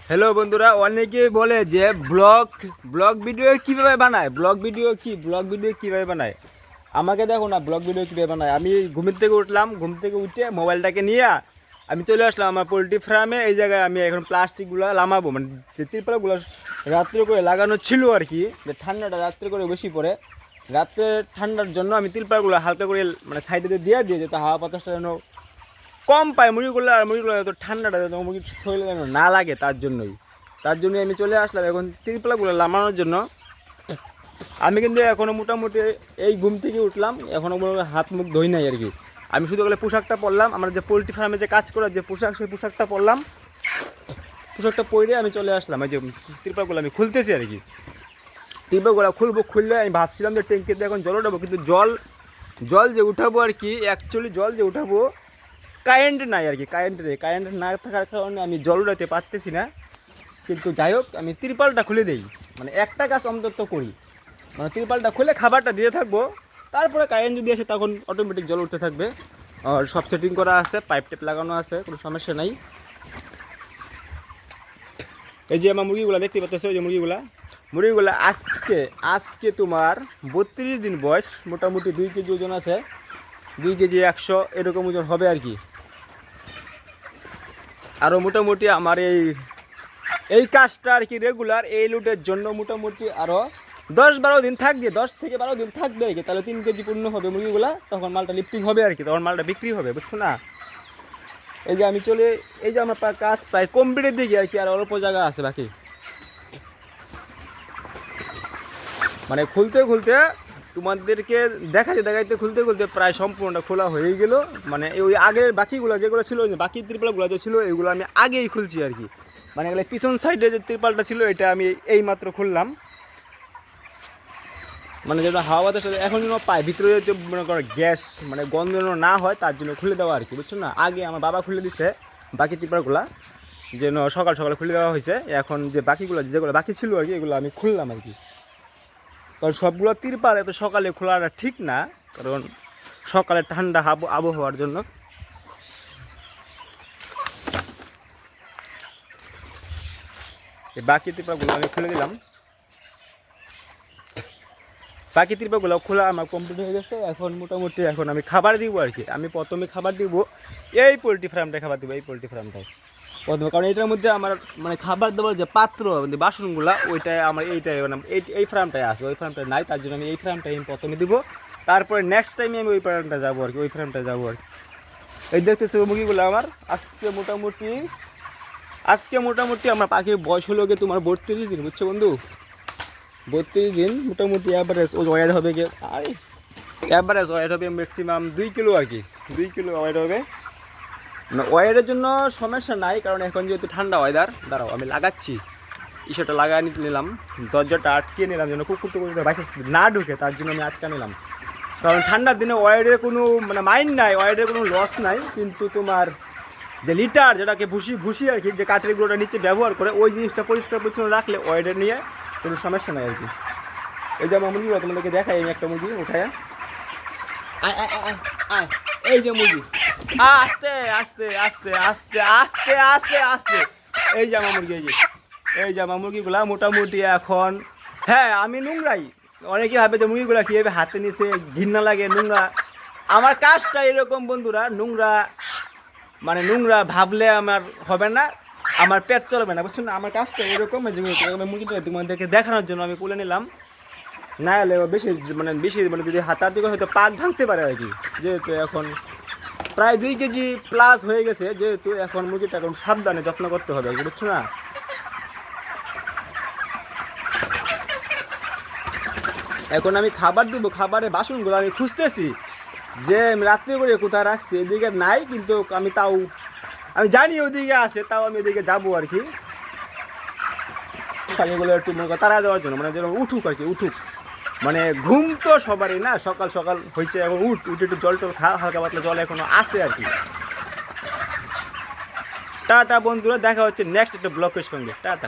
Hello বন্ধুরা, অনেকেই বলে যে ব্লগ ব্লগ ভিডিও কীভাবে বানায়, ব্লগ ভিডিও কীভাবে বানায়। আমাকে দেখো না ব্লগ ভিডিও কীভাবে বানায়। আমি ঘুম থেকে উঠলাম, ঘুম থেকে উঠে মোবাইলটাকে নিয়ে আমি চলে আসলাম আমার পোলট্রি ফার্মে। এই জায়গায় আমি এখন প্লাস্টিকগুলো লামাবো, মানে যে তিরপালগুলো রাত্রে করে লাগানো ছিল আর কি, যে ঠান্ডাটা রাত্রে করে বেশি পড়ে, রাত্রে ঠান্ডার জন্য আমি তিরপালগুলো হালকা করে মানে সাইডে দিয়ে যেতে হাওয়া বাতাসটা যেন কম পায় মুরগিগুলো, আর মুরগিগুলো এত ঠান্ডাটা যেন মুরগির শরীরে যেন না লাগে, তার জন্যই আমি চলে আসলাম এখন তিরপালগুলো লামানোর জন্য। আমি কিন্তু এখনও মোটামুটি এই ঘুম থেকে উঠলাম, এখনও কোনো হাত মুখ ধুই নাই আর কি। আমি শুধু বলে পোশাকটা পরলাম, আমার যে পোলট্রি ফার্মে যে কাজ করার যে পোশাক, সেই পোশাকটা পরলাম। পোশাকটা পরে আমি চলে আসলাম, এই যে তিরপালগুলো আমি খুলতেছি আর কি। তিরপালগুলো খুললে আমি ভাবছিলাম যে ট্যাঙ্কিতে এখন জল উঠাবো, কিন্তু জল যে উঠাবো আর কি, অ্যাকচুয়ালি জল যে উঠাবো কারেন্ট নাই আর কি। কারেন্ট না থাকার কারণে আমি জল উঠাতে পারতেছি না। কিন্তু যাই হোক, আমি তিরপালটা খুলে দিই, মানে একটা কাজ অন্তত করি, মানে তিরপালটা খুলে খাবারটা দিয়ে থাকবো, তারপরে কারেন্ট যদি আসে তখন অটোমেটিক জল উঠতে থাকবে। আর সব সেটিং করা আছে, পাইপ টেপ লাগানো আছে, কোনো সমস্যা নাই। এই যে আমার মুরগিগুলো দেখতে পাচ্ছ, ওই যে মুরগিগুলো আজকে তোমার 32 দিন বয়স, মোটামুটি 2 কেজি ওজন আছে, 2 কেজি 100 এরকম ওজন হবে আর কি। আরও মোটামুটি আমার এই কাজটা আর কি রেগুলার এই লুটের জন্য মোটামুটি আরও 10-12 দিন থাকবে, 10 থেকে 12 দিন থাকবে আর কি। তাহলে 3 কেজি পূর্ণ হবে মুরগিগুলা, তখন মালটা লিফটিং হবে আর কি, তখন মালটা বিক্রি হবে, বুঝছো না। এই যে আমি এই যে আমার কাজ প্রায় কমপ্লিটের দিকে আর কি, আর অল্প জায়গা আছে বাকি। মানে খুলতে তোমাদেরকে দেখাইতে খুলতে প্রায় সম্পূর্ণটা খোলা হয়ে গেল। মানে ওই আগের বাকিগুলো যেগুলো ছিল, বাকি ত্রিপালগুলো যে ছিল, এগুলো আমি আগেই খুলছি আর কি। মানে এগুলো পিছন সাইডে যে ত্রিপালটা ছিল, এটা আমি এই মাত্র খুললাম, মানে যেন হাওয়া বাতাস এখন যেন পায় ভিতরে, যে মনে করো গ্যাস মানে গন্ধ যেন না হয়, তার জন্য খুলে দেওয়া আর কি, বুঝছো না। আগে আমার বাবা খুলে দিছে বাকি ত্রিপালগুলা, যেন সকাল খুলে দেওয়া হয়েছে। এখন যে বাকিগুলো যেগুলো বাকি ছিল আর কি, এগুলো আমি খুললাম আর কি। কারণ সবগুলো তিরপাল এত সকালে খোলাটা ঠিক না, কারণ সকালে ঠান্ডা আবহাওয়ার জন্য। এই বাকি তিরপালগুলো আমি খুলে দিলাম, বাকি তিরপালগুলো খোলা আমার কমপ্লিট হয়ে গেছে। এখন মোটামুটি এখন আমি খাবার দিব আর কি। আমি প্রথমে খাবার দিব এই পোলট্রি ফার্মটায়, প্রথমে, কারণ এটার মধ্যে আমার মানে খাবার দেওয়ার যে পাত্র মানে বাসনগুলা, ওইটাই আমার এইটাই মানে এই ফার্মটায় আছে, ওই ফার্মটায় নাই, তার জন্য আমি এই ফার্মটাই আমি প্রথমে দিব। তারপরে নেক্সট টাইমে আমি ওই ফার্মটা যাবো আর কি, ওই ফার্মটায় যাবো আর কি। এই দেখতেছি মুরগিগুলো আমার আজকে মোটামুটি আমার পাখির বয়স হলো গিয়ে তোমার 32 দিন, বুঝছো বন্ধু। 32 দিন মোটামুটি অ্যাভারেজ ওয়েট হবে গিয়ে, আরে অ্যাভারেজ ওয়েট হবে ম্যাক্সিমাম 2 কিলো আর কি, 2 কিলো ওয়েট হবে। না ওয়েটের জন্য সমস্যা নাই, কারণ এখন যেহেতু ঠান্ডা ওয়েদার, দাঁড়াও আমি লাগাচ্ছি, ইস্যুটা লাগাই নিলাম, দরজাটা আটকে নিলাম যেন কুকুর বাইসে না ঢুকে, তার জন্য আমি আটকে নিলাম। কারণ ঠান্ডার দিনে ওয়েটের কোনো মানে মাইন্ড নাই, ওয়েটের কোনো লস নাই, কিন্তু তোমার যে লিটার যেটাকে ভুসি আর কি, যে কাঠের গুঁড়োটা নিচে ব্যবহার করে, ওই জিনিসটা পরিষ্কার পরিচ্ছন্ন রাখলে ওয়েটের নিয়ে কোনো সমস্যা নাই আর কি। এই যে আমার মুরগিগুলো তোমাদেরকে দেখাই, আমি একটা মুরগি উঠায়, এই যে মুরগি, আস্তে আস্তে আস্তে আস্তে আস্তে আস্তে আস্তে এই যে আমার মুরগি, এই যে আমার মুরগিগুলা মোটামুটি এখন, হ্যাঁ আমি নোংরাই। অনেকে ভাবে যে মুরগিগুলা কীভাবে হাতে নিচে ঘৃণা লাগে, নোংরা। আমার কাজটা এরকম বন্ধুরা, নোংরা ভাবলে আমার হবে না, আমার পেট চলবে না, বুঝছো না। আমার কাজটা এরকম যে মুরগিটা তোমাদেরকে দেখানোর জন্য আমি তুলে নিলাম, না হলে বেশি মানে যদি হাতাহাতি করে হয়তো পাক ভাঙতে পারে আর কি। যেহেতু এখন প্রায় 2 কেজি প্লাস হয়ে গেছে, যেহেতু এখন মুরগিটা এখন সাবধানে যত্ন করতে হবে, বুঝছো না। এখন আমি খাবার দিব, খাবারের বাসনগুলো আমি খুঁজতেছি যে রাত্রে করে কোথায় রাখছি, এদিকে নাই, কিন্তু আমি জানি ওদিকে আছে, তাও আমি ওদিকে যাবো আর কি। এগুলো একটু মনে করো তাড়া দেওয়ার জন্য, মানে যেন উঠুক আর কি, মানে ঘুম তো সবারই না, সকাল হয়েছে, এখন উঠে একটু জল খা, হালকা পাতলা জল এখনো আছে আর কি। টাটা বন্ধুরা, দেখা হচ্ছে নেক্সট একটা ব্লগের সঙ্গে, টাটা।